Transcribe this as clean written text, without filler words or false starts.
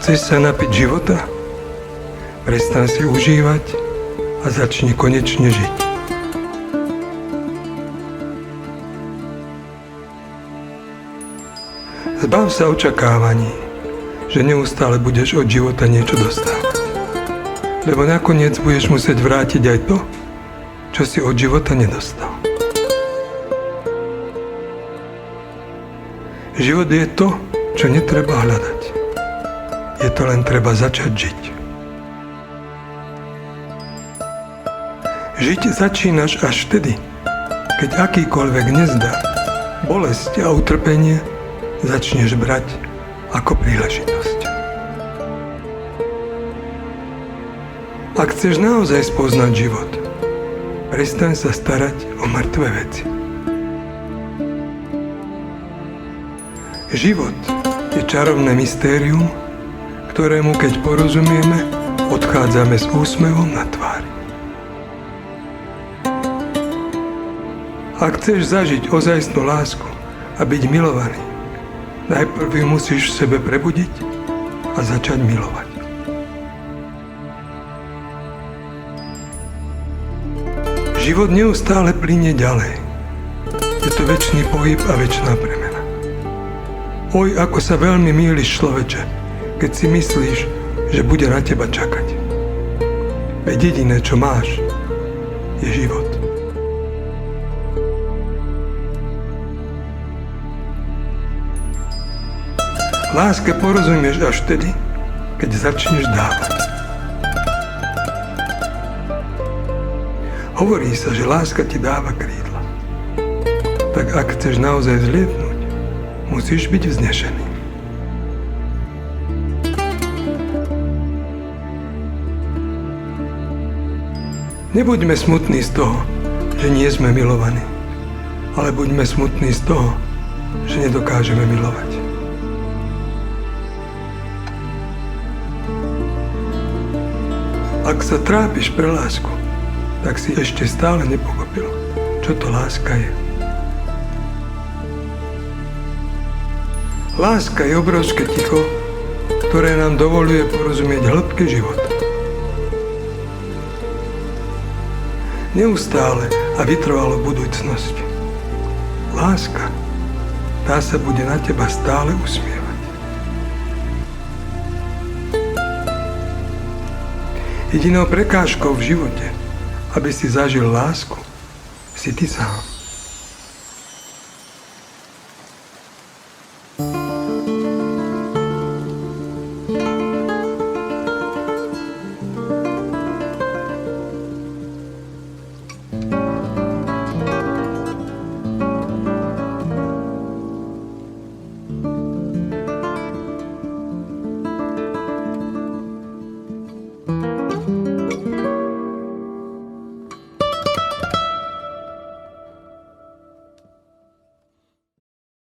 Chceš sa napiť života? Prestaň si užívať a začni konečne žiť. Zbav sa očakávaní, že neustále budeš od života niečo dostávať. Lebo nakoniec budeš musieť vrátiť aj to, čo si od života nedostal. Život je to, čo netreba hľadať. Je to len treba začať žiť. Žiť začínaš až vtedy, keď akýkoľvek nezdar, bolesť a utrpenie začneš brať ako príležitosť. Ak chceš naozaj spoznať život, prestaň sa starať o mŕtve veci. Život je čarovné mystérium, ktorému keď porozumieme, odchádzame s úsmevom na tvári. Ak chceš zažiť ozajstnú lásku a byť milovaný, najprv ju musíš v sebe prebudiť a začať milovať. Život neustále plynie ďalej. Je to večný pohyb a večná premena. Oj, ako sa veľmi mýliš, človeče, keď si myslíš, že bude na teba čakať. Veď jediné, čo máš, je život. Láske porozumieš až vtedy, keď začneš dávať. Hovorí sa, že láska ti dáva krídla. Tak ak chceš naozaj vzlietnúť, musíš byť vznešený. Nebuďme smutní z toho, že nie sme milovaní, ale buďme smutní z toho, že nedokážeme milovať. Ak sa trápiš pre lásku, tak si ešte stále nepochopil, čo to láska je. Láska je obrovské ticho, ktoré nám dovoľuje porozumieť hĺbke života. Neustále a vytrvalo budúcnosť. Láska, tá sa bude na teba stále usmievať. Jedinou prekážkou v živote, aby si zažil lásku, si ty sám.